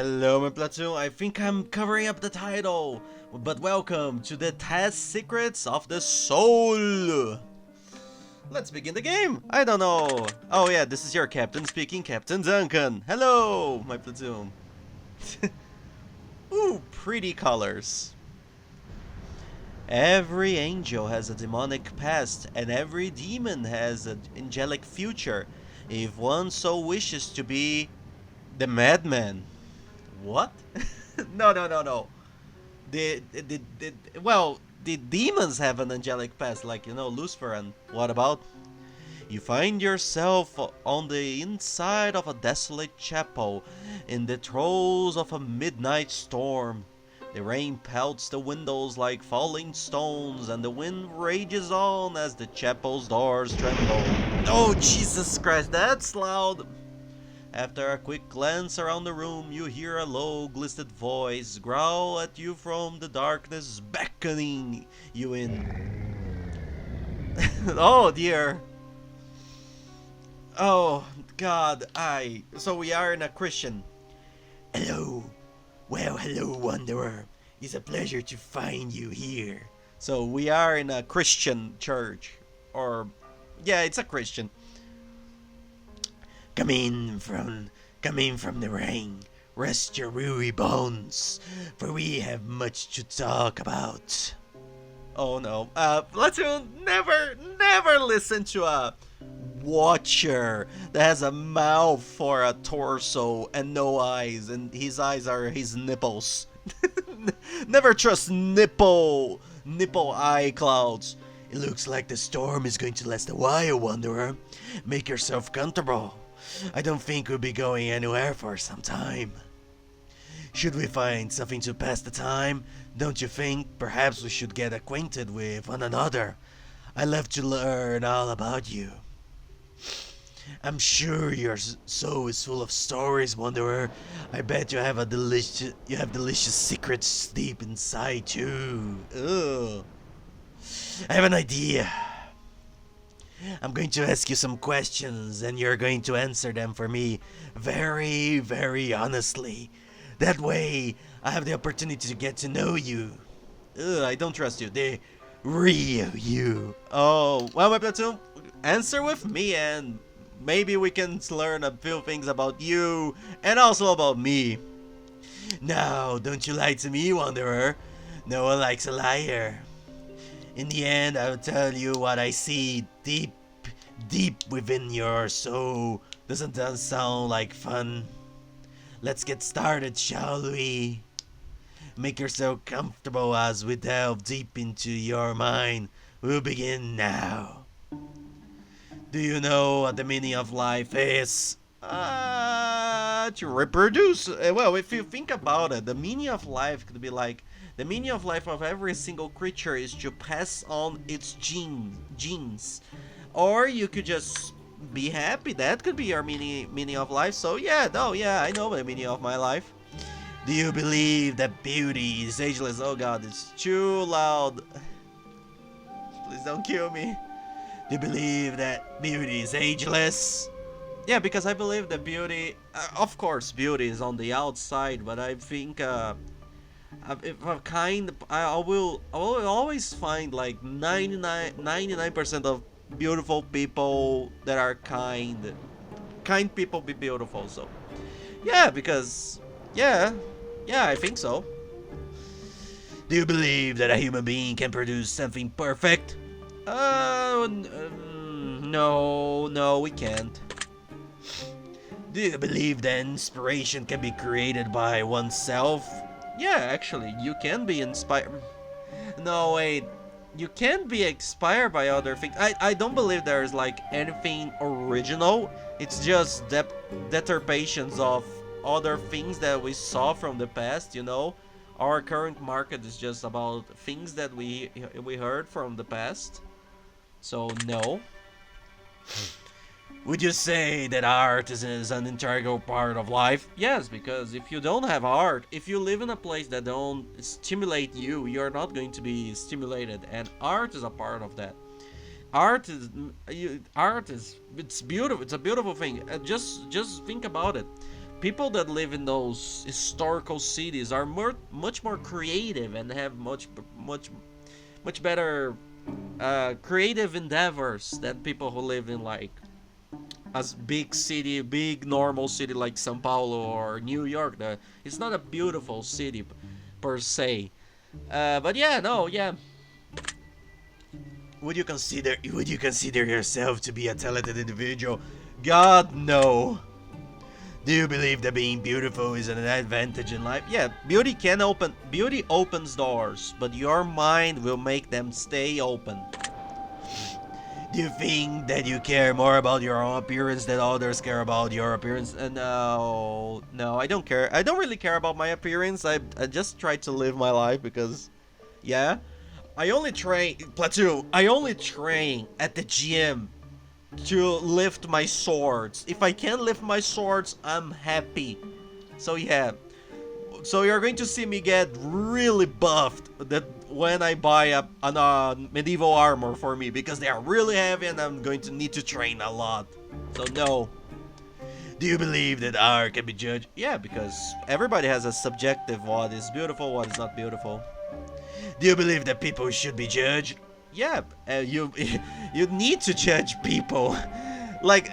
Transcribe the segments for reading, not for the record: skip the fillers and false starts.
Hello, my platoon. I think I'm covering up the title, but welcome to the Test Secrets of the Soul. Let's begin the game. I don't know. Oh yeah, this is your captain speaking, Captain Duncan. Hello, my platoon. Ooh, pretty colors. Every angel has a demonic past, and every demon has an angelic future, if one so wishes to be the madman. What? No. The demons have an angelic past, like, Lucifer, and what about? You find yourself on the inside of a desolate chapel, in the throes of a midnight storm. The rain pelts the windows like falling stones, and the wind rages on as the chapel's doors tremble. Oh, Jesus Christ, that's loud! After a quick glance around the room, you hear a low, glistening voice growl at you from the darkness, beckoning you in. Oh dear. Oh God, So we are in a Christian. Hello. Well, hello, Wanderer. It's a pleasure to find you here. So we are in a Christian church. Yeah, it's a Christian. Come in from the rain. Rest your weary bones, for we have much to talk about. Oh no. Platoon, never listen to a watcher that has a mouth for a torso and no eyes, and his eyes are his nipples. Never trust nipple eye clouds. It looks like the storm is going to last a while, Wanderer. Make yourself comfortable. I don't think we'll be going anywhere for some time. Should we find something to pass the time, don't you think perhaps we should get acquainted with one another? I love to learn all about you. I'm sure your soul is full of stories, Wanderer. I bet you have delicious secrets deep inside too. Ugh. I have an idea. I'm going to ask you some questions, and you're going to answer them for me very, very honestly. That way, I have the opportunity to get to know you. Ugh, I don't trust you. The real you. Oh, well, my platoon, answer with me, and maybe we can learn a few things about you, and also about me. Now, don't you lie to me, Wanderer. No one likes a liar. In the end, I will tell you what I see deep within your soul. Doesn't that sound like fun? Let's get started, shall we? Make yourself comfortable as we delve deep into your mind. We'll begin now. Do you know what the meaning of life is? To reproduce. Well, if you think about it, the meaning of life could be like, the meaning of life of every single creature is to pass on its genes. Or you could just be happy. That could be your meaning of life. So yeah, I know the meaning of my life. Do you believe that beauty is ageless? Oh God, it's too loud. Please don't kill me. Do you believe that beauty is ageless? Yeah, because I believe that beauty, of course, beauty is on the outside, but I think if I'm kind, I will always find like 99% of beautiful people that are kind. Kind people be beautiful. So yeah, because yeah, I think so. Do you believe that a human being can produce something perfect? No, we can't. Do you believe that inspiration can be created by oneself? Yeah, actually, you can be inspired. No, wait. You can be inspired by other things. I don't believe there's like anything original. It's just determinations of other things that we saw from the past, Our current market is just about things that we heard from the past. So, no. Would you say that art is an integral part of life? Yes, because if you don't have art, if you live in a place that don't stimulate you, you're not going to be stimulated, and art is a part of that. It's beautiful. It's a beautiful thing. Just think about it. people that live in those historical cities are much more creative and have much better creative endeavors than people who live in like a big city, big normal city like São Paulo or New York. It's not a beautiful city per se. But yeah, no, yeah. Would you consider yourself to be a talented individual? God, no. Do you believe that being beautiful is an advantage in life? Yeah, beauty opens doors, but your mind will make them stay open. Do you think that you care more about your own appearance than others care about your appearance? No, no, I don't care. I don't really care about my appearance. I just try to live my life because, yeah. I only train, Platoon, I only train at the gym to lift my swords. If I can lift my swords, I'm happy. So yeah. So you're going to see me get really buffed that when I buy a medieval armor for me because they are really heavy and I'm going to need to train a lot. So no. Do you believe that art can be judged? Yeah, because everybody has a subjective what is beautiful, what is not beautiful. Do you believe that people should be judged? Yeah, you you need to judge people. Like,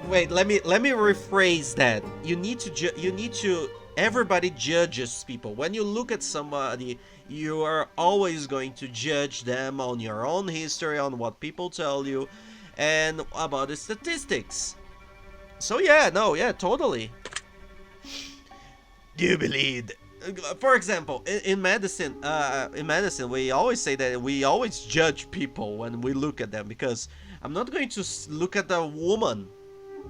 wait, let me rephrase that. You need to. Everybody judges people. When you look at somebody, you are always going to judge them on your own history, on what people tell you, and about the statistics. So yeah, no, yeah, totally. Do you believe? For example, in medicine, we always say that we always judge people when we look at them because I'm not going to look at a woman,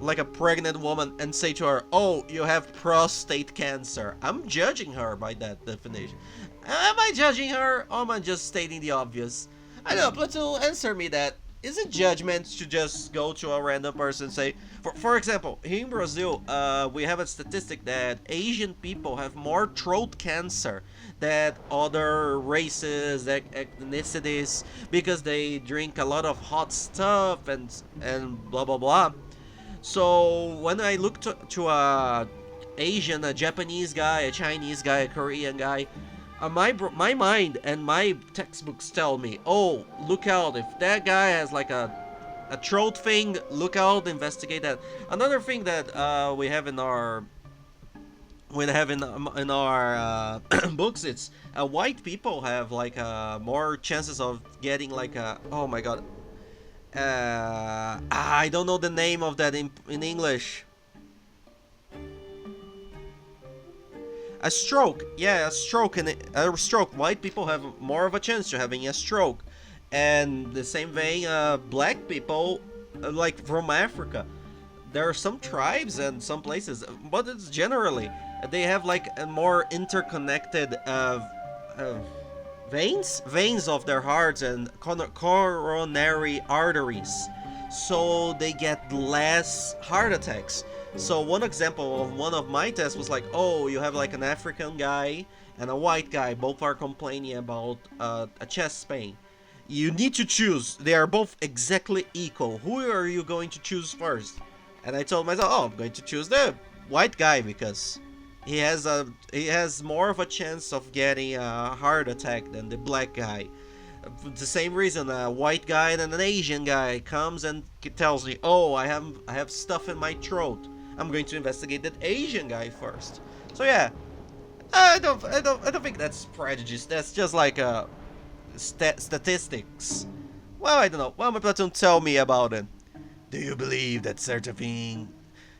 like a pregnant woman, and say to her, "Oh, you have prostate cancer." I'm judging her by that definition. Am I judging her, or am I just stating the obvious? I don't know, but to answer me that, isn't judgment to just go to a random person and say, for example, here in Brazil, we have a statistic that Asian people have more throat cancer than other races, ethnicities, because they drink a lot of hot stuff and blah blah blah. So when I look to a Asian, a Japanese guy, a Chinese guy, a Korean guy, my mind and my textbooks tell me, oh, look out, if that guy has like a throat thing, look out, investigate that. Another thing that we have in our books, it's white people have like more chances of getting like a, oh my god, I don't know the name of that in English. A stroke, yeah, a stroke. And a stroke. White people have more of a chance to having a stroke, and the same way, black people, like from Africa, there are some tribes and some places, but it's generally they have like a more interconnected veins of their hearts and coronary arteries, so they get less heart attacks. So one example of one of my tests was like, oh, you have like an African guy and a white guy, both are complaining about a chest pain. You need to choose. They are both exactly equal. Who are you going to choose first? And I told myself, oh, I'm going to choose the white guy because he has more of a chance of getting a heart attack than the black guy. For the same reason, a white guy and an Asian guy comes and tells me, "Oh, I have stuff in my throat. I'm going to investigate that Asian guy first." So yeah, I don't think that's prejudice. That's just like statistics. Well, I don't know. Well, my platoon, tell me about it. Do you believe that certain thing?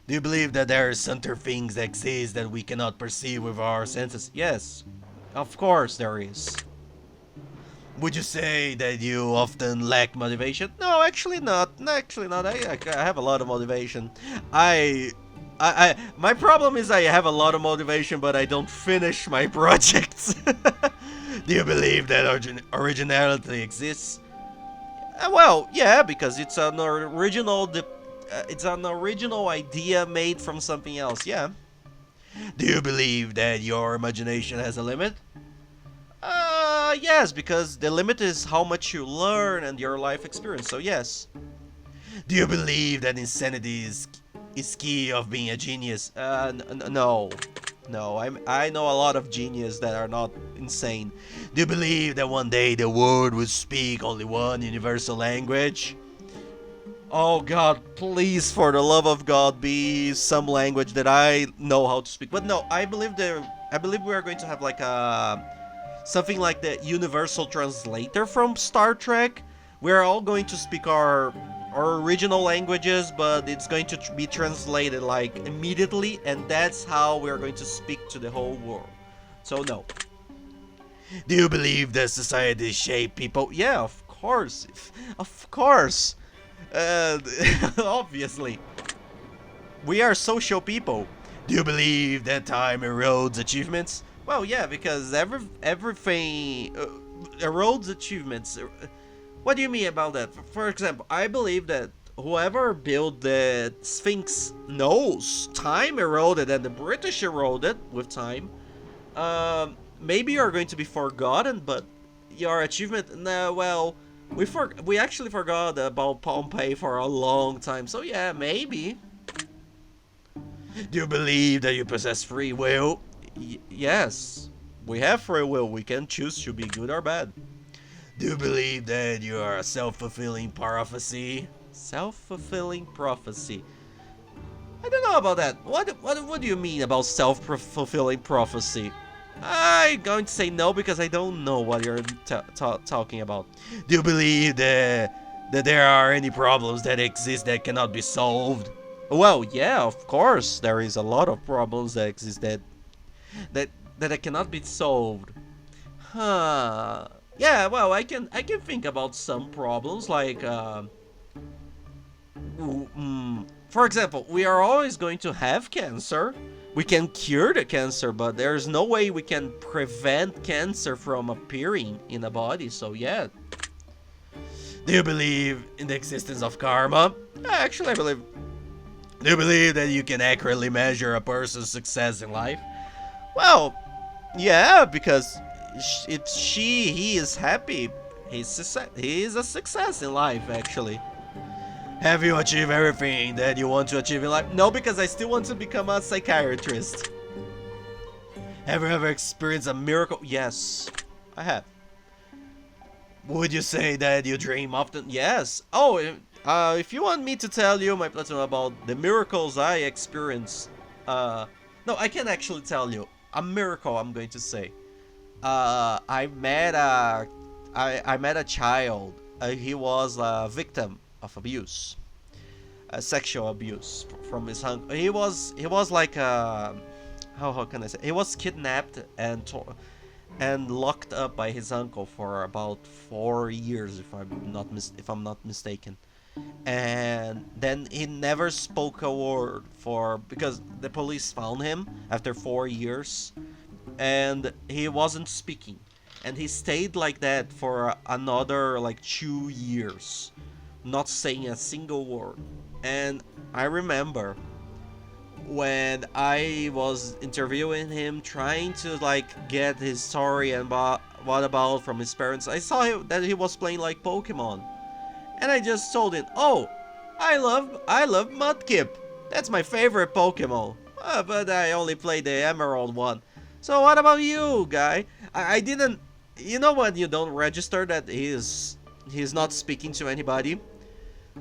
Do you believe that there are certain things that exist that we cannot perceive with our senses? Yes, of course there is. Would you say that you often lack motivation? No, actually not. No, actually not. I have a lot of motivation. My problem is I have a lot of motivation, but I don't finish my projects. Do you believe that originality exists? Well, yeah, because it's an original idea made from something else. Yeah. Do you believe that your imagination has a limit? Yes, because the limit is how much you learn and your life experience, so yes. Do you believe that insanity is is key of being a genius. No. No, I know a lot of geniuses that are not insane. Do you believe that one day the world will speak only one universal language? Oh God, please, for the love of God, be some language that I know how to speak. But no, I believe we are going to have like a something like the universal translator from Star Trek. We're all going to speak our original languages, but it's going to be translated like immediately, and that's how we're going to speak to the whole world. So no. Do you believe that society shape people? Yeah, of course. Of course. Obviously. We are social people. Do you believe that time erodes achievements? Well, yeah, because everything erodes achievements. What do you mean about that? For example, I believe that whoever built the Sphinx knows time eroded and the British eroded with time. Maybe you're going to be forgotten, but your achievement, no, well, we actually forgot about Pompeii for a long time. So yeah, maybe. Do you believe that you possess free will? Yes, we have free will. We can choose to be good or bad. Do you believe that you are a self-fulfilling prophecy? Self-fulfilling prophecy. I don't know about that. What do you mean about self-fulfilling prophecy? I'm going to say no because I don't know what you're talking about. Do you believe that there are any problems that exist that cannot be solved? Well, yeah, of course. There is a lot of problems that exist that cannot be solved. Huh. Yeah, well, I can think about some problems like for example, we are always going to have cancer. We can cure the cancer, but there's no way we can prevent cancer from appearing in a body. So yeah. Do you believe in the existence of karma? Actually, I believe. Do you believe that you can accurately measure a person's success in life? Well, yeah, because if he is happy, he is a success in life, actually. Have you achieved everything that you want to achieve in life? No, because I still want to become a psychiatrist. Have you ever experienced a miracle? Yes, I have. Would you say that you dream often? Yes. Oh, if you want me to tell you, my platoon, about the miracles I experienced, no, I can actually tell you a miracle. I'm going to say, I met a child. He was a victim of abuse, sexual abuse from his uncle. He was like how can I say? He was kidnapped and locked up by his uncle for about 4 years, if I'm not mistaken. And then he never spoke a word because the police found him after 4 years, and he wasn't speaking, and he stayed like that for another like 2 years, not saying a single word. And I remember when I was interviewing him, trying to like get his story and what about from his parents, I saw that he was playing like Pokemon, and I just told him, "Oh, I love Mudkip. That's my favorite Pokemon. But I only played the Emerald one. So what about you, guy?" I didn't. You know when you don't register that he's not speaking to anybody,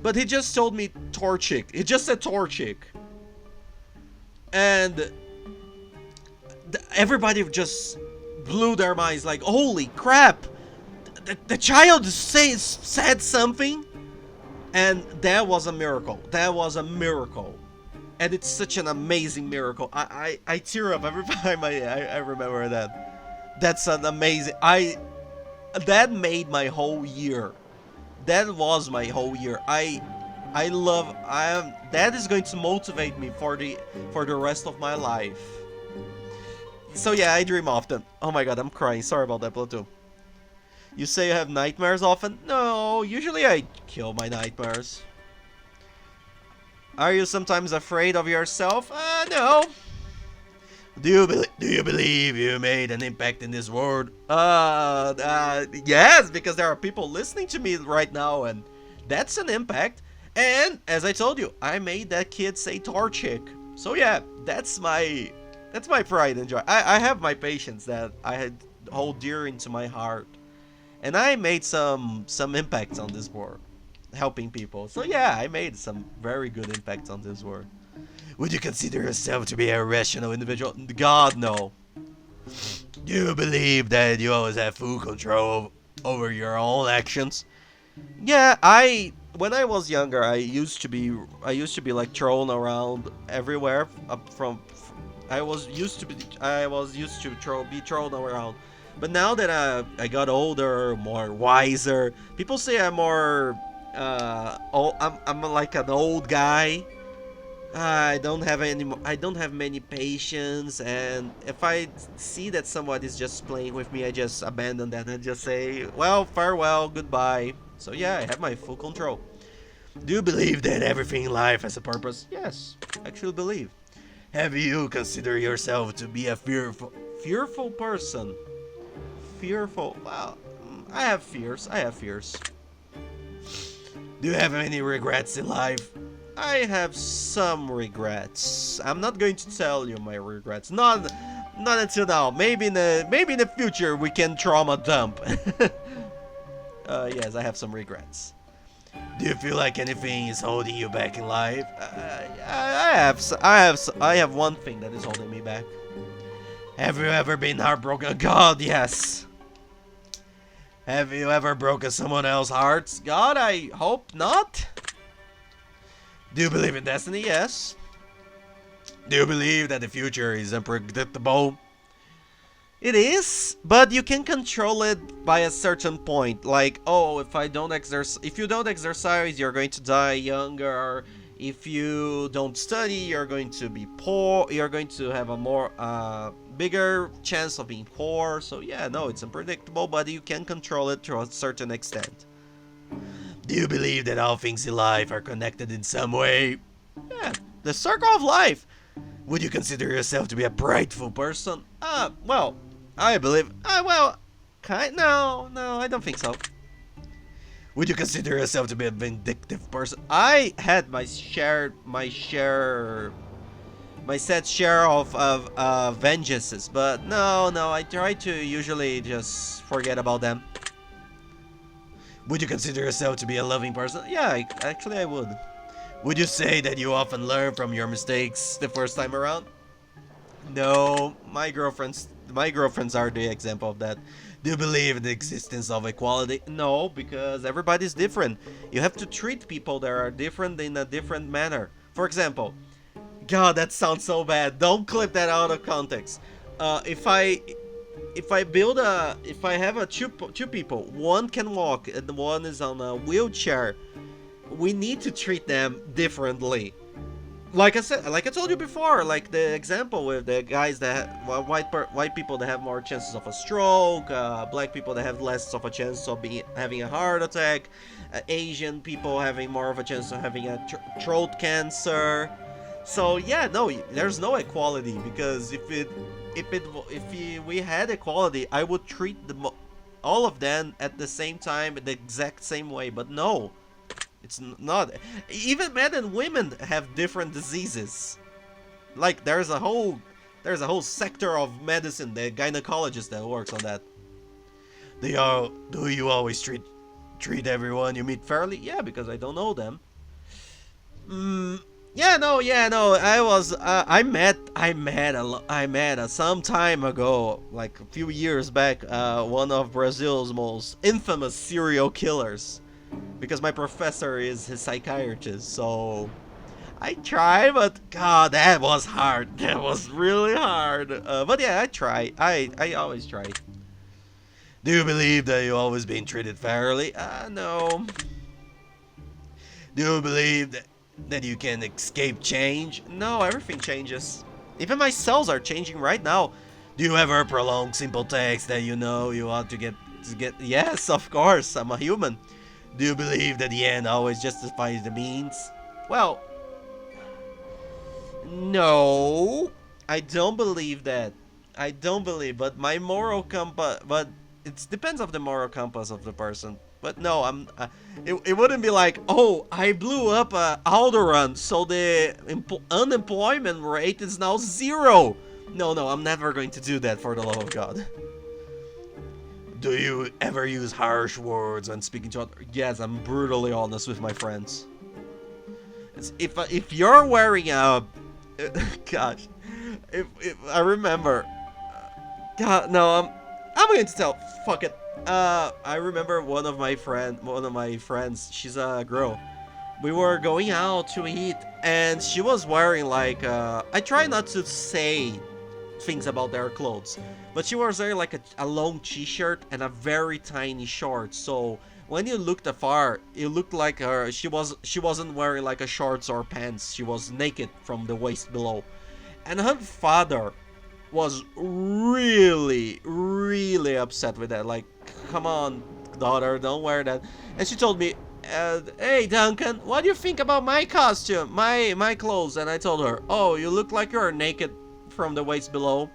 but he just told me Torchic. He just said Torchic, and everybody just blew their minds like, "Holy crap! The child said something." And that was a miracle. That was a miracle. And it's such an amazing miracle. I tear up every time I remember that. That's an amazing... That made my whole year. That was my whole year. That is going to motivate me for the rest of my life. So yeah, I dream often. Oh my god, I'm crying. Sorry about that, Platoon. You say you have nightmares often? No, usually I kill my nightmares. Are you sometimes afraid of yourself? No. Do you believe you made an impact in this world? Yes, because there are people listening to me right now, and that's an impact. And as I told you, I made that kid say Torchic. So yeah, that's my pride and joy. I have my patients that I had hold dear into my heart, and I made some impacts on this world, helping people. So yeah, I made some very good impacts on this world. Would you consider yourself to be a rational individual? God, no. Do you believe that you always have full control over your own actions? Yeah, I when I was younger, I used to be like trolling around everywhere up from I was used to be trolling around. But now that I got older, more wiser, people say I'm more I'm like an old guy. I don't have many patience, and if I see that somebody's just playing with me, I just abandon that and just say, well, farewell, goodbye. So yeah, I have my full control. Do you believe that everything in life has a purpose? Yes, I actually believe. Have you considered yourself to be a fearful person? Fearful? Well, I have fears. I have fears. Do you have any regrets in life? I have some regrets. I'm not going to tell you my regrets. Not until now. Maybe in the future we can trauma dump. Yes, I have some regrets. Do you feel like anything is holding you back in life? I have one thing that is holding me back. Have you ever been heartbroken? God, yes. Have you ever broken someone else's heart? God, I hope not. Do you believe in destiny? Yes. Do you believe that the future is unpredictable? It is, but you can control it by a certain point. Like, oh, if you don't exercise, you're going to die younger. If you don't study, you're going to be poor. You're going to have a more bigger chance of being poor. So yeah, no, it's unpredictable, but you can control it to a certain extent. Do you believe that all things in life are connected in some way? Yeah, the circle of life. Would you consider yourself to be a prideful person? Well, I believe. No, I don't think so. Would you consider yourself to be a vindictive person? I had my set share of vengeances, but no, I try to usually just forget about them. Would you consider yourself to be a loving person? Yeah, actually I would. Would you say that you often learn from your mistakes the first time around? No, my girlfriends are the example of that. Do you believe in the existence of equality? No, because everybody's different. You have to treat people that are different in a different manner. For example, God, that sounds so bad. Don't clip that out of context. If I have two people, one can walk and one is on a wheelchair, we need to treat them differently. Like I said, like I told you before, like the example with the guys that white people that have more chances of a stroke, black people that have less of a chance of having a heart attack, Asian people having more of a chance of having a throat cancer. So yeah, no, there's no equality, because if we had equality, I would treat all of them at the same time, the exact same way. But no, it's not. Even men and women have different diseases. Like there's a whole sector of medicine, the gynecologist that works on that. Do you always treat everyone you meet fairly? Yeah, because I don't know them. Yeah, no. I met some time ago, like a few years back, one of Brazil's most infamous serial killers, because my professor is his psychiatrist. So I try, but God, that was hard. That was really hard. But yeah, I try. I always try. Do you believe that you always been treated fairly? No. Do you believe that you can escape change? No, everything changes. Even my cells are changing right now. Do you ever prolong simple text that you know you ought to get? Yes, of course. I'm a human. Do you believe that the end always justifies the means? Well, no, I don't believe that. I don't believe, but my moral compass, but it depends on the moral compass of the person. But no, it wouldn't be like, oh, I blew up Alderaan, so the unemployment rate is now 0. No, no, I'm never going to do that, for the love of God. Do you ever use harsh words when speaking to others? Yes, I'm brutally honest with my friends. If you're wearing a... Gosh. If I remember... God, no, I'm going to tell. Fuck it. I remember one of my friends, she's a girl. We were going out to eat, and she was wearing like, I try not to say things about their clothes, but she was wearing like a long t-shirt and a very tiny short. So when you looked afar, it looked like she wasn't wearing like a shorts or pants. She was naked from the waist below, and her father was really, really upset with that. Like, come on, daughter, don't wear that. And she told me, hey, Duncan, what do you think about my costume, my clothes? And I told her, oh, you look like you're naked from the waist below.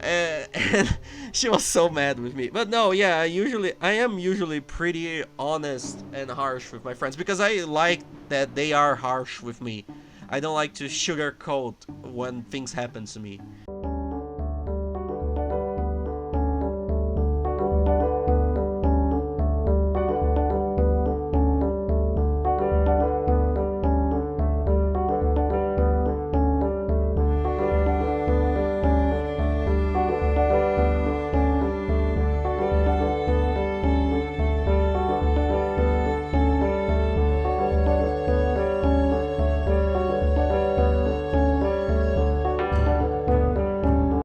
And she was so mad with me. But no, yeah, I am usually pretty honest and harsh with my friends, because I like that they are harsh with me. I don't like to sugarcoat when things happen to me.